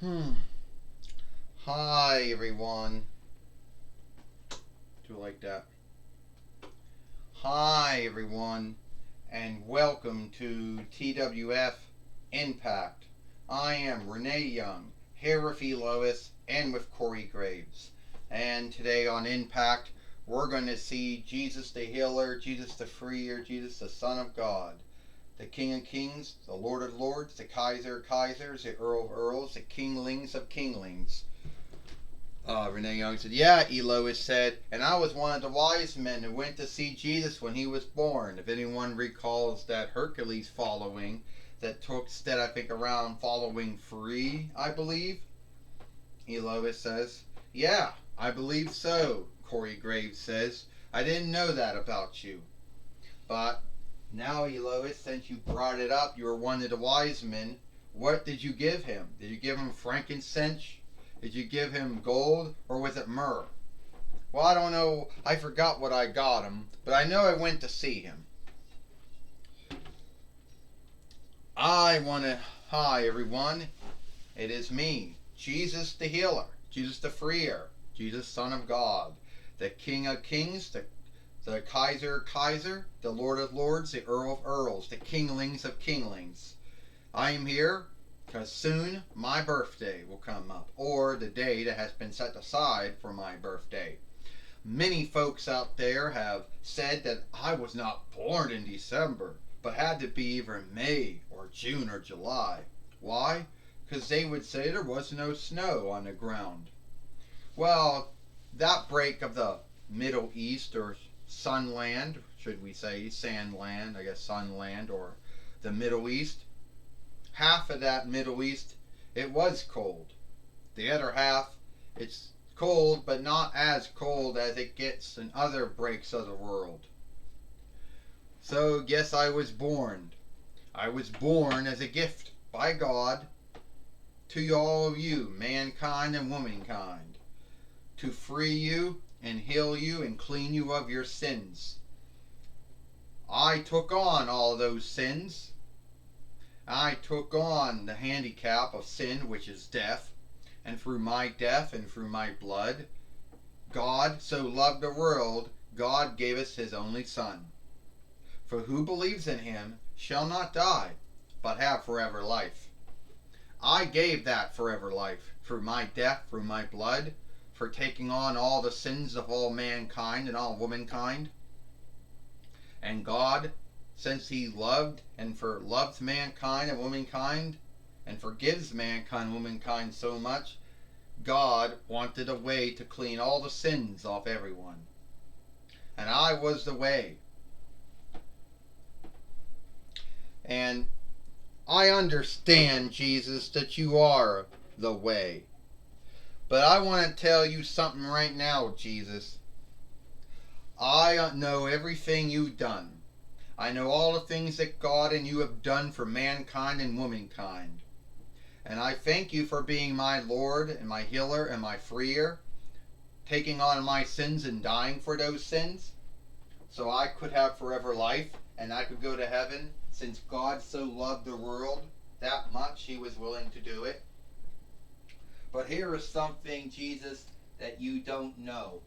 Hmm. Hi, everyone. Do it like that. Hi, everyone, and welcome to TWF Impact. I am Renee Young, here with Lois and with Corey Graves. And today on Impact, we're going to see Jesus the Healer, Jesus the Freer, Jesus the Son of God, the King of Kings, the Lord of Lords, the Kaiser of Kaisers, the Earl of Earls, the Kinglings of Kinglings. Renee Young said, "Yeah," Elois said, "and I was one of the wise men who went to see Jesus when he was born." If anyone recalls that Hercules following that took instead, I think, around following 3, I believe, Elois says. "Yeah, I believe so," Corey Graves says. "I didn't know that about you. But now, Elois, since you brought it up, you were one of the wise men. What did you give him? Did you give him frankincense? Did you give him gold, or was it myrrh?" "Well, I don't know. I forgot what I got him, but I know I went to see him." I want to. Hi, everyone. It is me, Jesus the Healer, Jesus the Freer, Jesus, Son of God, the King of Kings, the Kaiser, the Lord of Lords, the Earl of Earls, the Kinglings of Kinglings. I am here because soon my birthday will come up, or the day that has been set aside for my birthday. Many folks out there have said that I was not born in December, but had to be either May or June or July. Why? Because they would say there was no snow on the ground. Well, that break of the Middle East, or Sunland, should we say, Sandland, I guess Sunland, or the Middle East, half of that Middle East, it was cold. The other half, it's cold, but not as cold as it gets in other breaks of the world. So, yes, I was born. I was born as a gift by God to all of you, mankind and womankind, to free you and heal you and clean you of your sins. I took on all those sins. I took on the handicap of sin, which is death, and through my death and through my blood, God so loved the world, God gave us his only Son. For who believes in him shall not die, but have forever life. I gave that forever life through my death, through my blood, for taking on all the sins of all mankind and all womankind. And God, since he loved mankind and womankind, and forgives mankind and womankind so much, God wanted a way to clean all the sins off everyone. And I was the way. And I understand, Jesus, that you are the way. But I want to tell you something right now, Jesus. I know everything you've done. I know all the things that God and you have done for mankind and womankind. And I thank you for being my Lord and my healer and my freer, taking on my sins and dying for those sins, so I could have forever life and I could go to heaven, since God so loved the world that much he was willing to do it. But here is something, Jesus, that you don't know.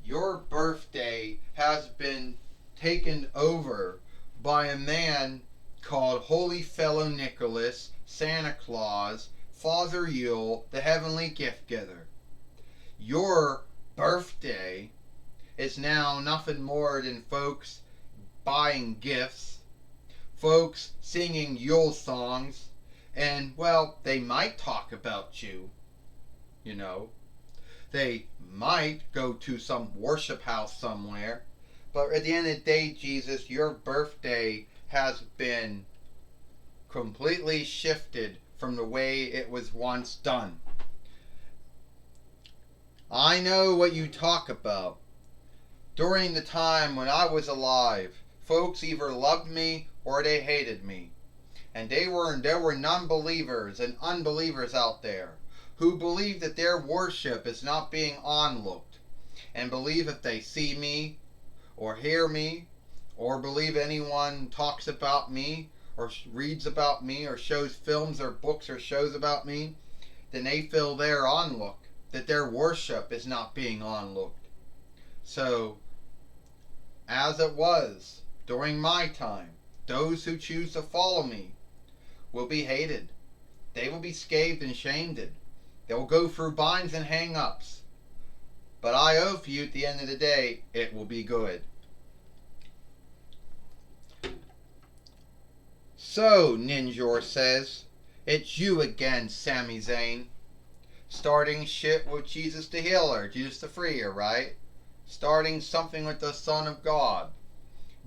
Your birthday has been taken over by a man called Holy Fellow Nicholas, Santa Claus, Father Yule, the Heavenly Gift Giver. Your birthday is now nothing more than folks buying gifts, folks singing Yule songs, and, well, they might talk about you, you know. They might go to some worship house somewhere. But at the end of the day, Jesus, your birthday has been completely shifted from the way it was once done. I know what you talk about. During the time when I was alive, folks either loved me or they hated me. And there were non-believers and unbelievers out there who believe that their worship is not being onlooked, and believe if they see me or hear me, or believe anyone talks about me or reads about me or shows films or books or shows about me, then they feel their onlook, that their worship is not being onlooked. So, as it was during my time, those who choose to follow me will be hated. They will be scathed and shamed. They will go through binds and hang-ups. But I oath you, at the end of the day, it will be good. So, Ninjor says, it's you again, Sami Zayn. Starting shit with Jesus the Healer, Jesus the Freer, right? Starting something with the Son of God.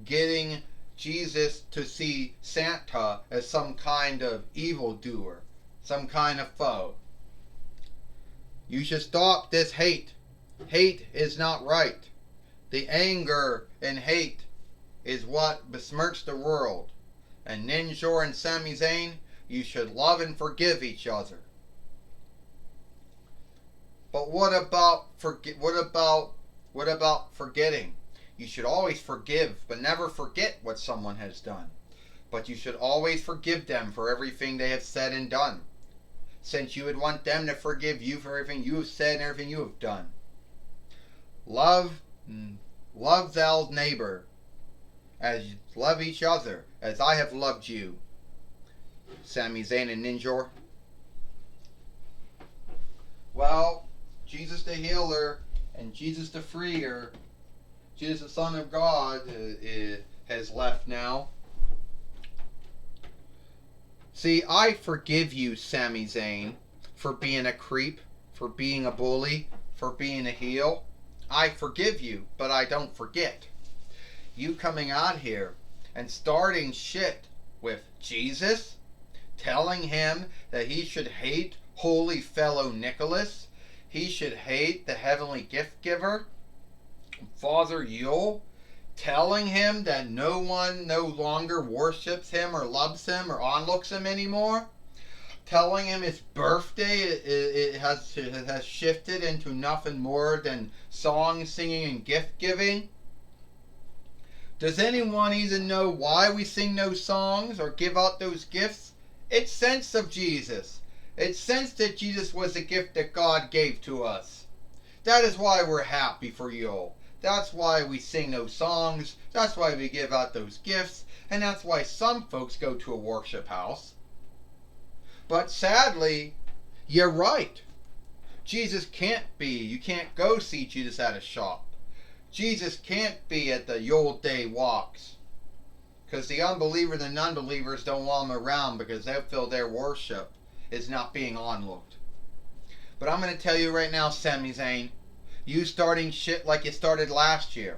Getting Jesus to see Santa as some kind of evildoer, some kind of foe. You should stop this hate. Hate is not right. The anger and hate is what besmirch the world. And Ninjor and Sami Zayn, you should love and forgive each other. But what about forgetting? You should always forgive, but never forget what someone has done. But you should always forgive them for everything they have said and done, since you would want them to forgive you for everything you have said and everything you have done. Love thou neighbor, as you love each other, as I have loved you. Sami Zayn and Ninjor. Well, Jesus the Healer and Jesus the Freer, Jesus the Son of God, has left now. See, I forgive you, Sami Zayn, for being a creep, for being a bully, for being a heel. I forgive you, but I don't forget. You coming out here and starting shit with Jesus, telling him that he should hate holy fellow Nicholas, he should hate the heavenly gift giver, Father Yule, telling him that no one no longer worships him or loves him or onlooks him anymore, telling him his birthday it has shifted into nothing more than song singing and gift giving. Does anyone even know why we sing those songs or give out those gifts? It's sense of Jesus. It's sense that Jesus was a gift that God gave to us. That is why we're happy for Yule. That's why we sing those songs. That's why we give out those gifts. And that's why some folks go to a worship house. But sadly, you're right. Jesus can't be. You can't go see Jesus at a shop. Jesus can't be at the Yule Day walks. Because the unbelievers and non-believers don't want him around because they feel their worship is not being onlooked. But I'm going to tell you right now, Sami Zayn, you starting shit like you started last year.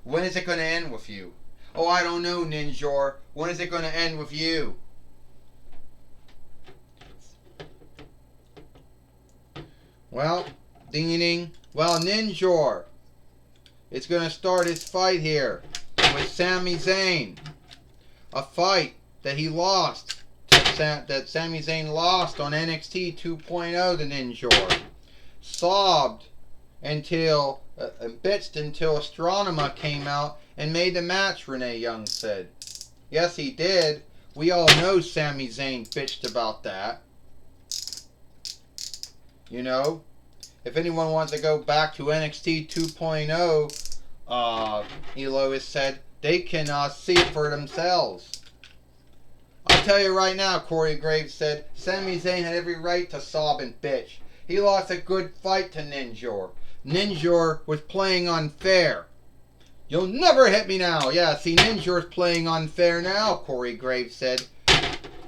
When is it going to end with you? Oh, I don't know, Ninjor. When is it going to end with you? Well, ding-ding. Well, Ninjor, it's going to start his fight here with Sami Zayn. A fight that he lost. That Sami Zayn lost on NXT 2.0 to Ninjor. Sobbed until, bitched until Astronema came out and made the match, Renee Young said. Yes, he did. We all know Sami Zayn bitched about that. You know, if anyone wants to go back to NXT 2.0, Elo has said, they can see it for themselves. I'll tell you right now, Corey Graves said, Sami Zayn had every right to sob and bitch. He lost a good fight to Ninjor. Ninjor was playing unfair. You'll never hit me now. Yeah, see, Ninjor's playing unfair now, Corey Graves said.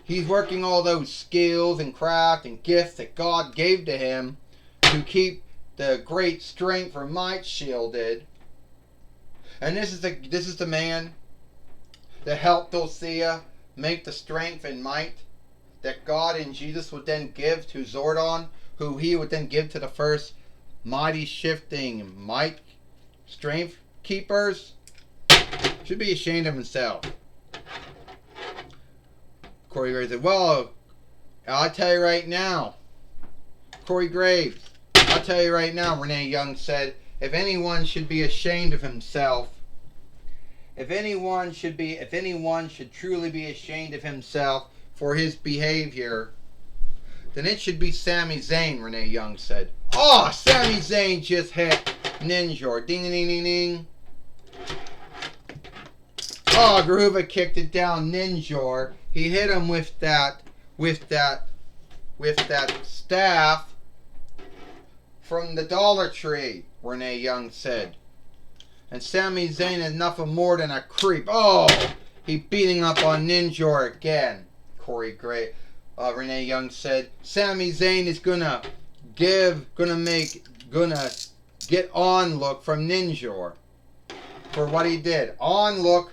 He's working all those skills and craft and gifts that God gave to him to keep the great strength or might shielded. And this is the man that helped Dulcea make the strength and might that God and Jesus would then give to Zordon, who he would then give to the first mighty shifting might strength keepers. Should be ashamed of himself. Corey Graves said, well, I'll tell you right now, Corey Graves, I'll tell you right now, Renee Young said, if anyone should be ashamed of himself, if anyone should truly be ashamed of himself for his behavior, then it should be Sami Zayn, Renee Young said. Oh, Sami Zayn just hit Ninjor. Ding, ding, ding, ding. Oh, Garuba kicked it down Ninjor. He hit him with that staff from the Dollar Tree, Renee Young said. And Sami Zayn is nothing more than a creep. Oh, he beating up on Ninjor again. Renee Young said, Sami Zayn is gonna get onlook from Ninjor for what he did. Onlook.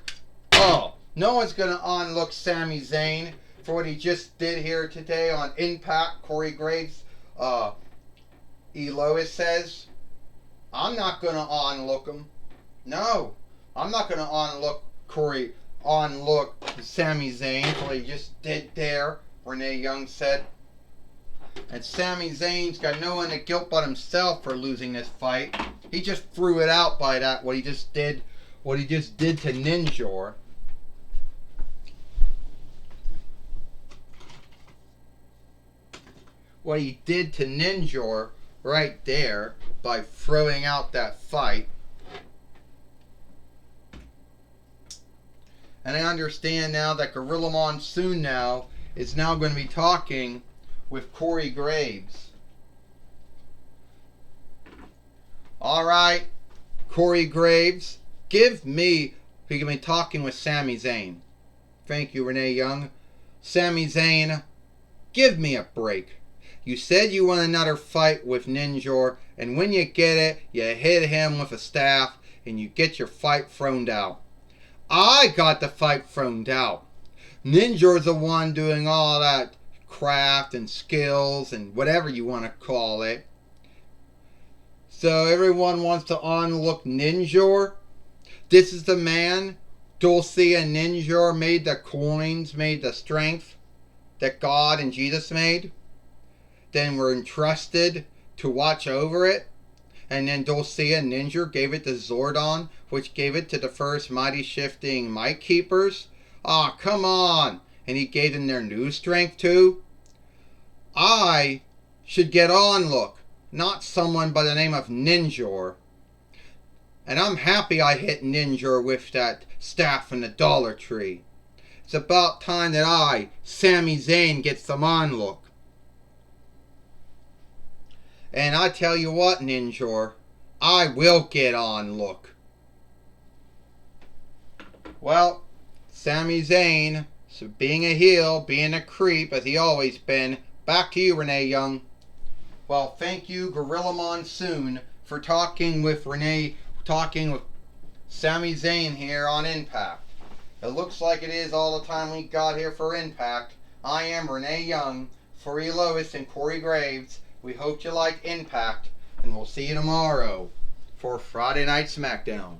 Oh, no one's gonna onlook Sami Zayn for what he just did here today on Impact. Corey Graves, E. Lois says, I'm not gonna onlook him. No, I'm not gonna onlook Sami Zayn for what he just did there, Renee Young said. And Sami Zayn's got no one to guilt but himself for losing this fight. He just threw it out by that, what he just did to Ninjor. What he did to Ninjor right there by throwing out that fight. And I understand now that Gorilla Monsoon now is now going to be talking with Corey Graves. Alright, Corey Graves, he can be talking with Sami Zayn. Thank you, Renee Young. Sami Zayn, give me a break. You said you want another fight with Ninjor, and when you get it, you hit him with a staff, and you get your fight thrown out. I got the fight thrown out. Ninjor's the one doing all that craft and skills and whatever you want to call it. So everyone wants to onlook Ninjor. This is the man, Dulcie and Ninjor, made the coins, made the strength that God and Jesus made. Then were entrusted to watch over it. And then Dulcie and Ninjor gave it to Zordon, which gave it to the first Mighty Shifting Might Keepers. Ah, come on! And he gave them their new strength too? I should get onlook, not someone by the name of Ninjor. And I'm happy I hit Ninjor with that staff in the Dollar Tree. It's about time that I, Sami Zayn, get some onlook. And I tell you what, Ninjor, I will get onlook. Well, Sami Zayn, so being a heel, being a creep, as he always been. Back to you, Renee Young. Well, thank you, Gorilla Monsoon, for talking with Sami Zayn here on Impact. It looks like it is all the time we got here for Impact. I am Renee Young, for E. Lois and Corey Graves. We hope you like Impact, and we'll see you tomorrow for Friday Night SmackDown.